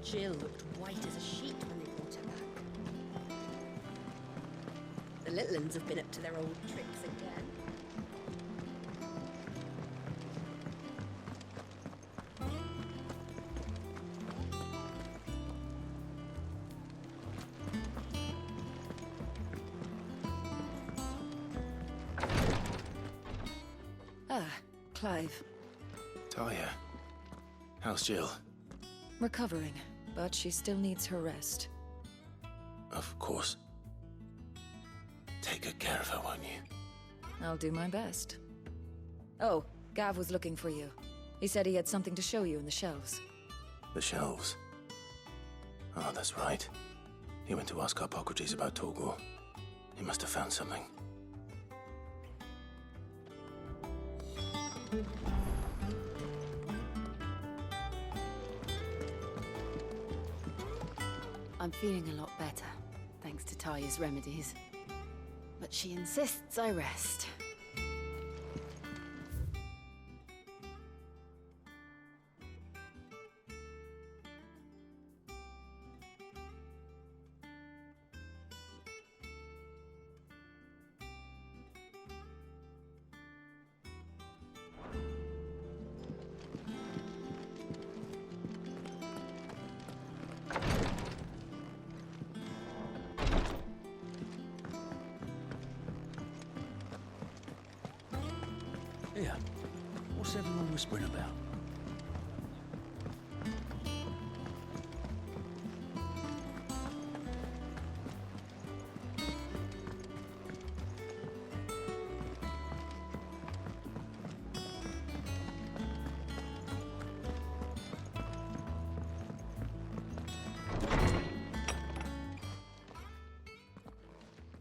Jill looked white as a sheet when they brought her back. The little uns have been up to their old tricks again. Clive. Talia. How's Jill? Recovering, but she still needs her rest. Of course. Take good care of her, won't you? I'll do my best. Oh, Gav was looking for you. He said he had something to show you in the shelves. The shelves? Oh, that's right. He went to ask Hippocrates about Torgal. He must have found something. I'm feeling a lot better, thanks to Talia's remedies. But she insists I rest. Here, what's everyone whispering about?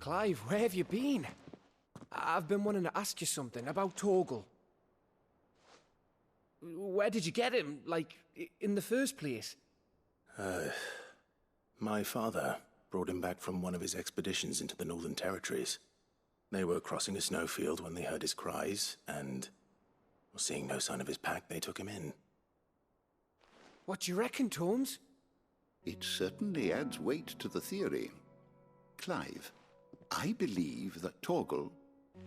Clive, where have you been? I've been wanting to ask you something about Torgal. Where did you get him, like, in the first place? My father brought him back from one of his expeditions into the Northern Territories. They were crossing a snowfield when they heard his cries, and, seeing no sign of his pack, they took him in. What do you reckon, Tomes? It certainly adds weight to the theory. Clive, I believe that Torgal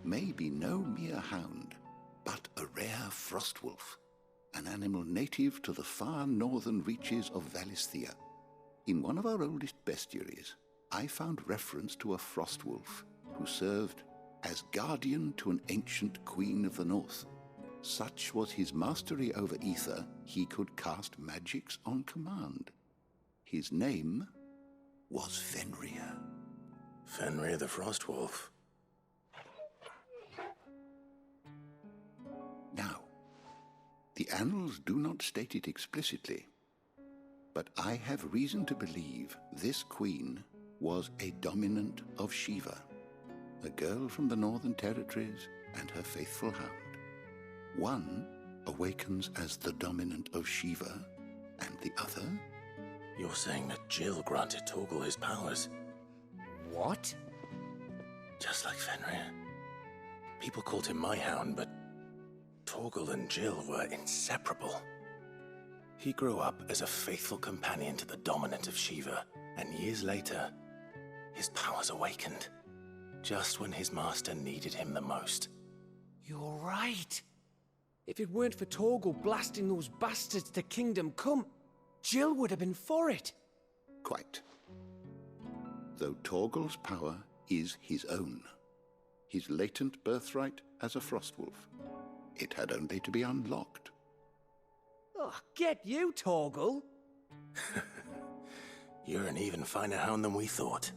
may be no mere hound, but a rare frostwolf, an animal native to the far northern reaches of Valisthea. In one of our oldest bestiaries, I found reference to a frostwolf who served as guardian to an ancient queen of the north. Such was his mastery over ether, he could cast magics on command. His name was Fenrir. Fenrir the Frostwolf. Now, the annals do not state it explicitly, but I have reason to believe this queen was a dominant of Shiva, a girl from the Northern Territories and her faithful hound. One awakens as the dominant of Shiva, and the other... You're saying that Jill granted Torgal his powers? What? Just like Fenrir. People called him my hound, but Torgal and Jill were inseparable. He grew up as a faithful companion to the dominant of Shiva, and years later, his powers awakened, just when his master needed him the most. You're right. If it weren't for Torgal blasting those bastards to Kingdom Come, Jill would have been for it. Quite. Though Torgal's power is his own, his latent birthright as a frostwolf. It had only to be unlocked. Oh, get you, Torgal! You're an even finer hound than we thought.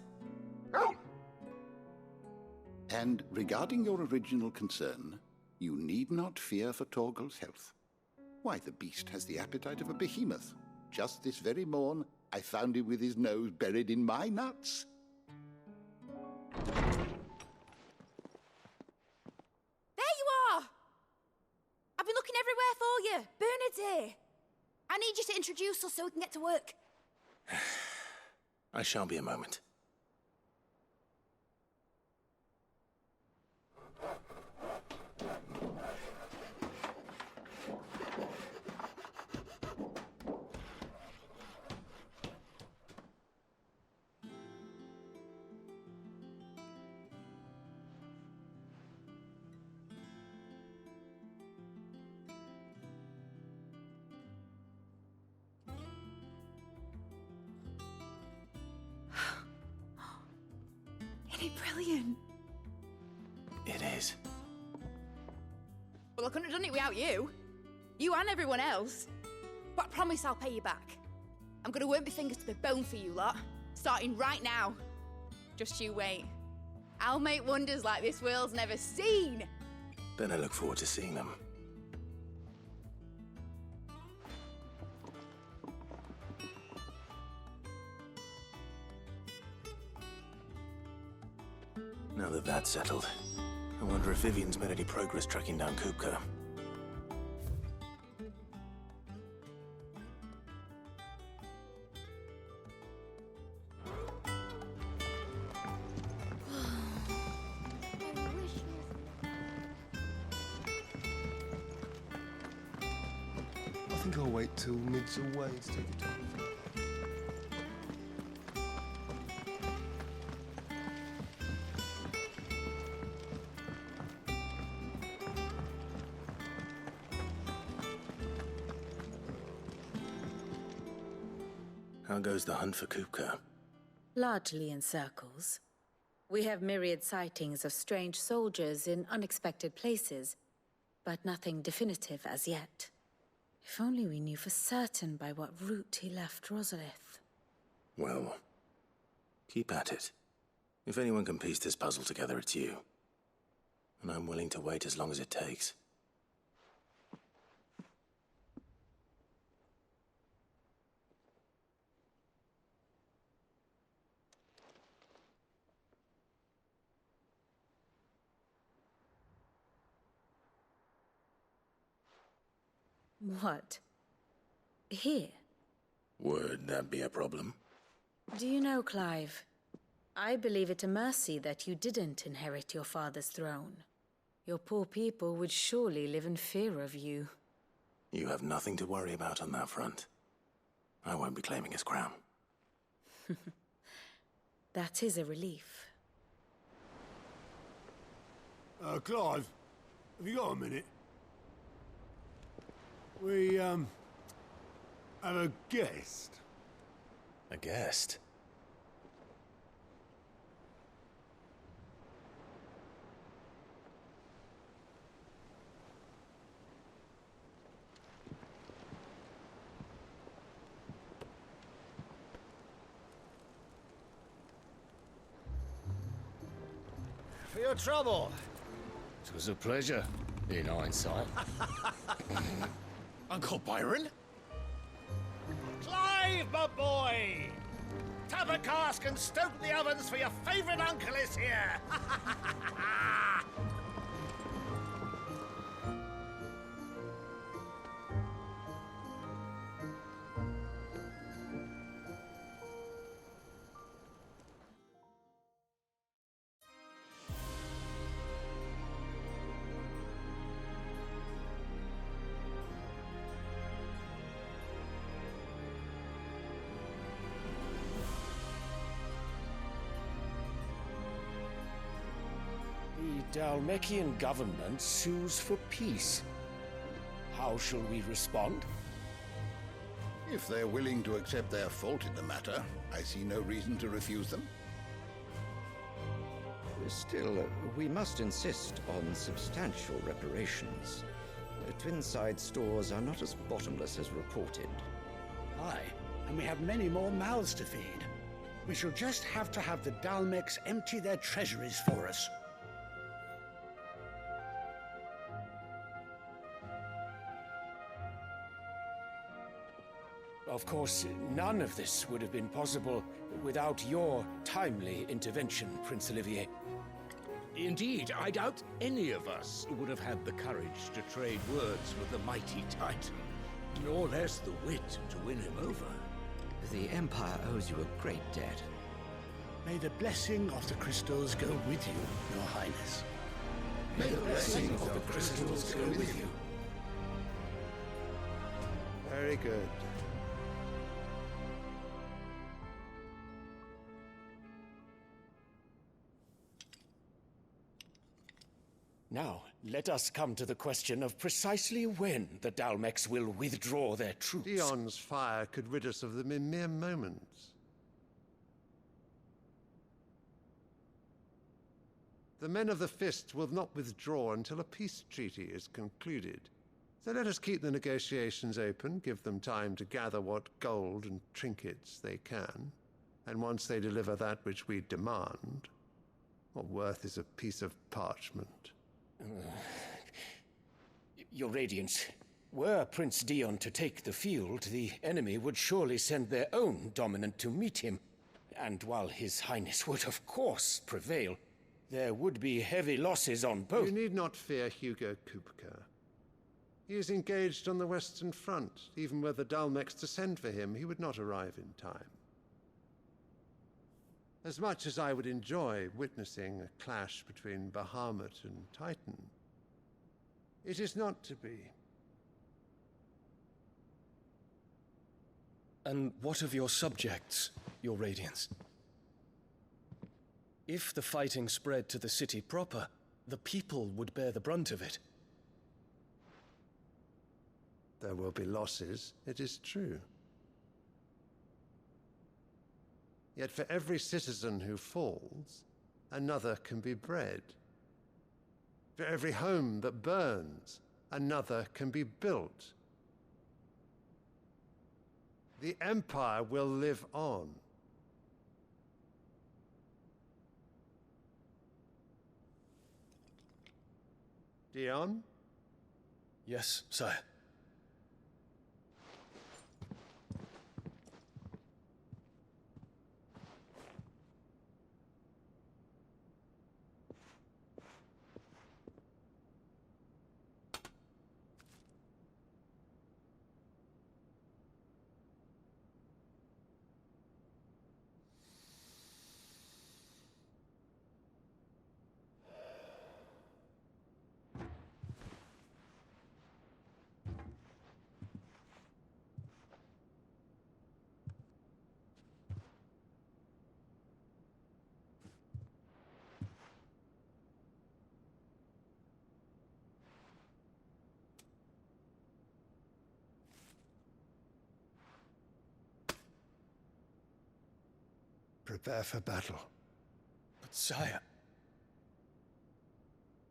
And regarding your original concern, you need not fear for Torgal's health. Why, the beast has the appetite of a behemoth. Just this very morn, I found him with his nose buried in my nuts. There you are! I've been looking everywhere for you. Bernard's here. I need you to introduce us so we can get to work. I shall be a moment. it brilliant? It is. Well, I couldn't have done it without you. You and everyone else. But I promise I'll pay you back. I'm gonna work my fingers to the bone for you lot, starting right now. Just you wait. I'll make wonders like this world's never seen. Then I look forward to seeing them. Now that that's settled, I wonder if Vivian's made any progress tracking down Kupka. I think I'll wait till Mid's away to take it off. How goes the hunt for Kupka? Largely in circles. We have myriad sightings of strange soldiers in unexpected places, but nothing definitive as yet. If only we knew for certain by what route he left Rosalith. Well, keep at it. If anyone can piece this puzzle together, it's you. And I'm willing to wait as long as it takes. What? Here? Would that be a problem? Do you know, Clive? I believe it a mercy that you didn't inherit your father's throne. Your poor people would surely live in fear of you. You have nothing to worry about on that front. I won't be claiming his crown. That is a relief. Clive, have you got a minute? We, have a guest. A guest? For your trouble. It was a pleasure, in hindsight. Uncle Byron? Clive, my boy! Tap a cask and stoke the ovens for your favorite uncle is here! The Dalmekian government sues for peace. How shall we respond? If they're willing to accept their fault in the matter, I see no reason to refuse them. Still, we must insist on substantial reparations. Twinside stores are not as bottomless as reported. Aye, and we have many more mouths to feed. We shall just have to have the Dalmeks empty their treasuries for us. Of course, none of this would have been possible without your timely intervention, Prince Olivier. Indeed, I doubt any of us would have had the courage to trade words with the mighty Titan, nor less the wit to win him over. The Empire owes you a great debt. May the blessing of the crystals go with you, Your Highness. May the blessing of the crystals go with you. Very good. Now, let us come to the question of precisely when the Dalmeks will withdraw their troops. Dion's fire could rid us of them in mere moments. The men of the Fist will not withdraw until a peace treaty is concluded. So let us keep the negotiations open, give them time to gather what gold and trinkets they can. And once they deliver that which we demand, what worth is a piece of parchment? Your Radiance, were Prince Dion to take the field, the enemy would surely send their own dominant to meet him. And while His Highness would of course prevail, there would be heavy losses on both. You need not fear Hugo Kupka. He is engaged on the Western Front. Even were the Dalmex to send for him, he would not arrive in time. As much as I would enjoy witnessing a clash between Bahamut and Titan, it is not to be. And what of your subjects, your Radiance? If the fighting spread to the city proper, the people would bear the brunt of it. There will be losses, it is true. Yet for every citizen who falls, another can be bred. For every home that burns, another can be built. The Empire will live on. Dion? Yes, sire. Prepare for battle. But sire...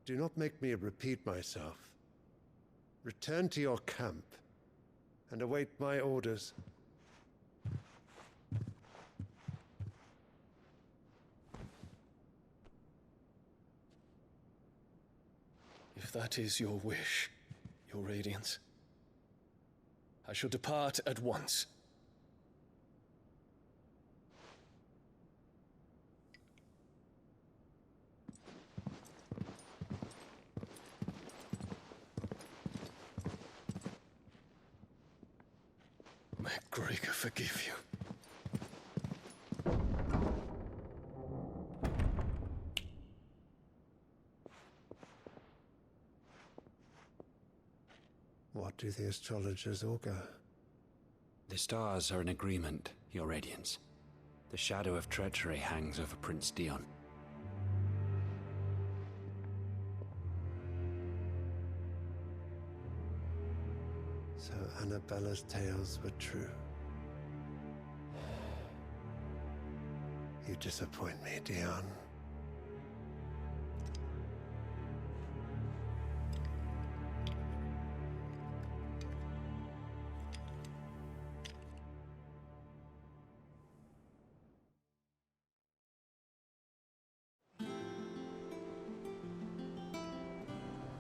Do not make me repeat myself. Return to your camp and await my orders. If that is your wish, your Radiance, I shall depart at once. May Gregor forgive you. What do the astrologers augur? The stars are in agreement, your Radiance. The shadow of treachery hangs over Prince Dion. So Annabella's tales were true. You disappoint me, Dion.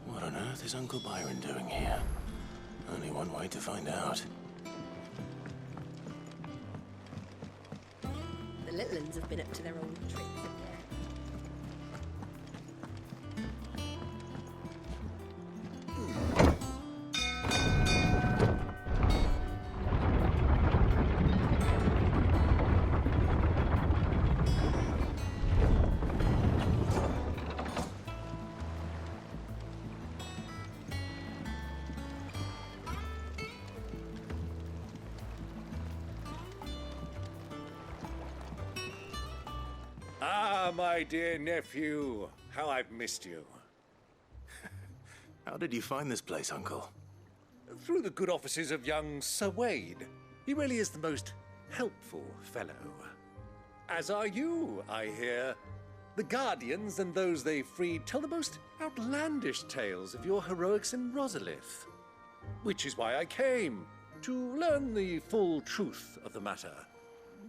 What on earth is Uncle Byron doing here? Only one way to find out. The little ones have been up to their old tricks Ah, my dear nephew, how I've missed you. How did you find this place, Uncle? Through the good offices of young Sir Wade. He really is the most helpful fellow. As are you, I hear. The Guardians and those they freed tell the most outlandish tales of your heroics in Rosalith. Which is why I came, to learn the full truth of the matter.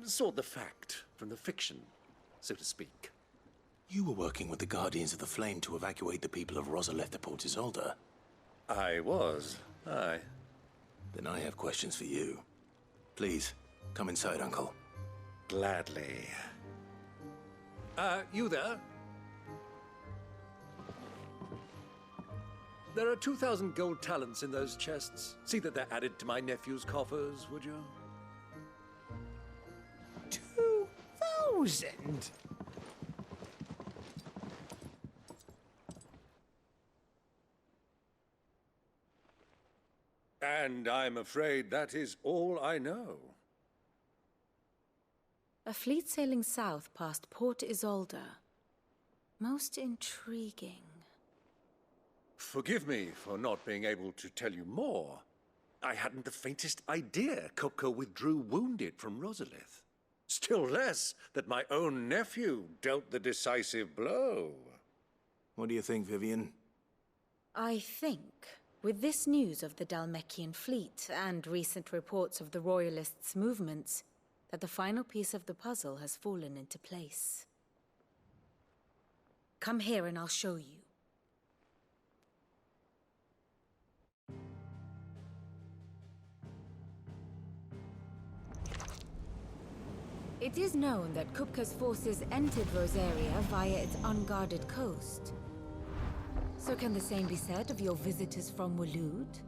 Sort the fact from the fiction, so to speak. You were working with the Guardians of the Flame to evacuate the people of Rosalith to Port Isolde. I was, aye. Then I have questions for you. Please, come inside, Uncle. Gladly. You there? There are 2,000 gold talents in those chests. See that they're added to my nephew's coffers, would you? 2,000? And I'm afraid that is all I know. A fleet sailing south past Port Isolde. Most intriguing. Forgive me for not being able to tell you more. I hadn't the faintest idea Kupka withdrew wounded from Rosalith. Still less that my own nephew dealt the decisive blow. What do you think, Vivian? I think, with this news of the Dhalmekian fleet and recent reports of the Royalists' movements, that the final piece of the puzzle has fallen into place. Come here and I'll show you. It is known that Kupka's forces entered Rosaria via its unguarded coast. So can the same be said of your visitors from Waloed?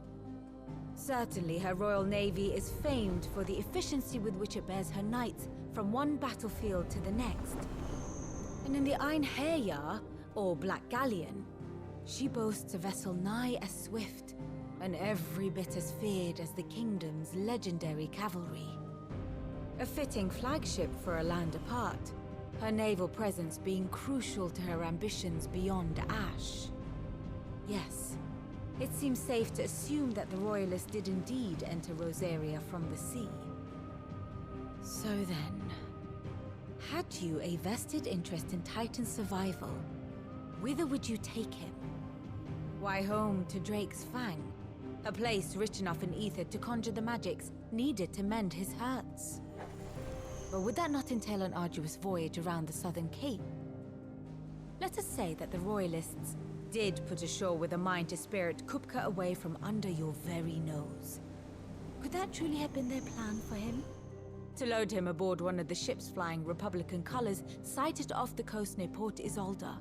Certainly, her Royal Navy is famed for the efficiency with which it bears her knights from one battlefield to the next. And in the Einherjar, or Black Galleon, she boasts a vessel nigh as swift and every bit as feared as the kingdom's legendary cavalry. A fitting flagship for a land apart, her naval presence being crucial to her ambitions beyond Ash. Yes, it seems safe to assume that the Royalists did indeed enter Rosaria from the sea. So then, had you a vested interest in Titan's survival, whither would you take him? Why, home to Drake's Fang, a place rich enough in ether to conjure the magics needed to mend his hurts. But would that not entail an arduous voyage around the southern cape? Let us say that the Royalists did put ashore with a mind to spirit Kupka away from under your very nose. Could that truly have been their plan for him? To load him aboard one of the ships flying Republican colors sighted off the coast near Port Isolde.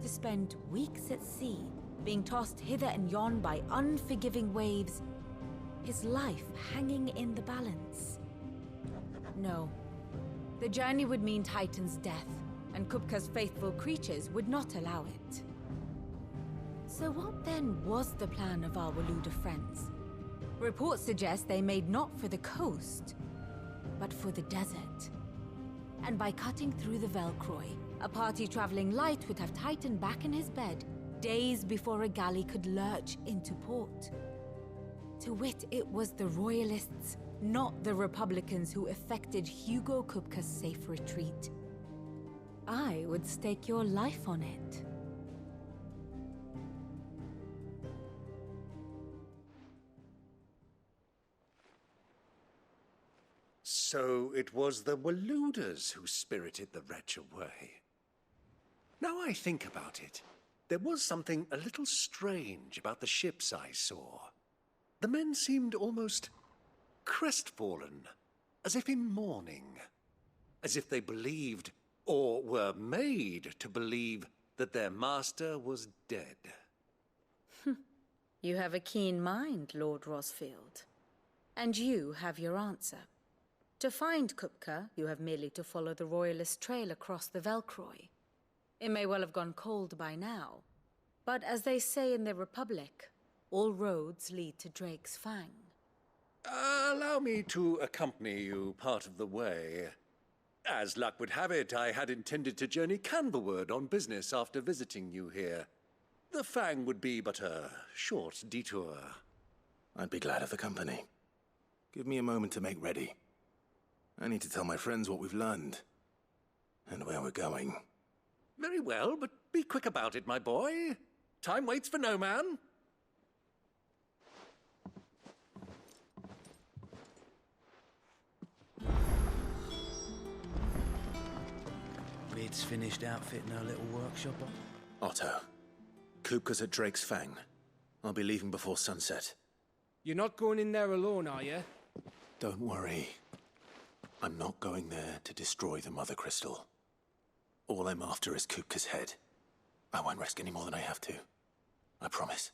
To spend weeks at sea, being tossed hither and yon by unforgiving waves, his life hanging in the balance. No. The journey would mean Titan's death, and Kupka's faithful creatures would not allow it. So what then was the plan of our Waluda friends? Reports suggest they made not for the coast, but for the desert. And by cutting through the Velcroy, a party traveling light would have Titan back in his bed days before a galley could lurch into port. To wit, it was the Royalists, not the Republicans, who effected Hugo Kupka's safe retreat. I would stake your life on it. So it was the Waluders who spirited the wretch away. Now I think about it, there was something a little strange about the ships I saw. The men seemed almost crestfallen, as if in mourning, as if they believed, or were made to believe, that their master was dead. You have a keen mind, Lord Rosfield. And you have your answer. To find Kupka, you have merely to follow the Royalist trail across the Velcroy. It may well have gone cold by now, but as they say in the Republic, all roads lead to Drake's Fang. Allow me to accompany you part of the way. As luck would have it, I had intended to journey Canverward on business after visiting you here. The Fang would be but a short detour. I'd be glad of the company. Give me a moment to make ready. I need to tell my friends what we've learned, and where we're going. Very well, but be quick about it, my boy. Time waits for no man. We'd's finished outfitting her little workshop. Otto, Kupka's at Drake's Fang. I'll be leaving before sunset. You're not going in there alone, are you? Don't worry. I'm not going there to destroy the Mother Crystal. All I'm after is Kupka's head. I won't risk any more than I have to. I promise.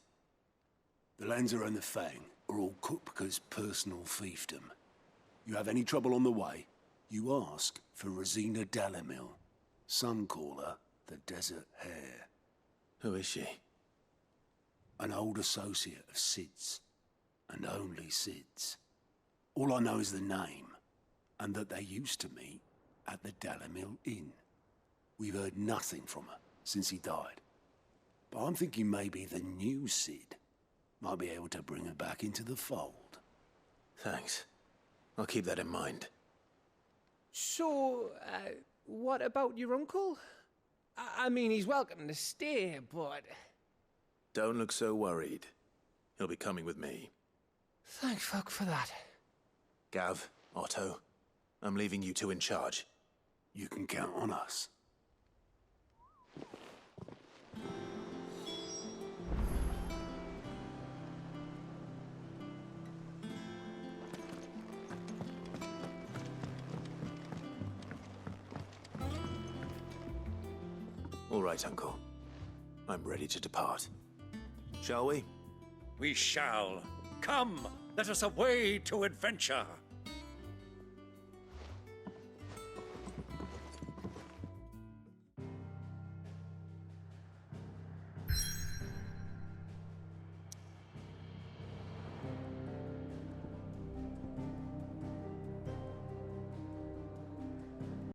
The lands around the Fang are all Kupka's personal fiefdom. You have any trouble on the way, you ask for Rosina Dalamil. Some call her the Desert Hare. Who is she? An old associate of Sid's, and only Sid's. All I know is the name, and that they used to meet at the Dalamil Inn. We've heard nothing from her since he died. But I'm thinking maybe the new Sid might be able to bring her back into the fold. Thanks. I'll keep that in mind. So, what about your uncle? I mean, he's welcome to stay, but... Don't look so worried. He'll be coming with me. Thank fuck for that. Gav, Otto, I'm leaving you two in charge. You can count on us. All right, Uncle. I'm ready to depart. Shall we? We shall. Come, let us away to adventure.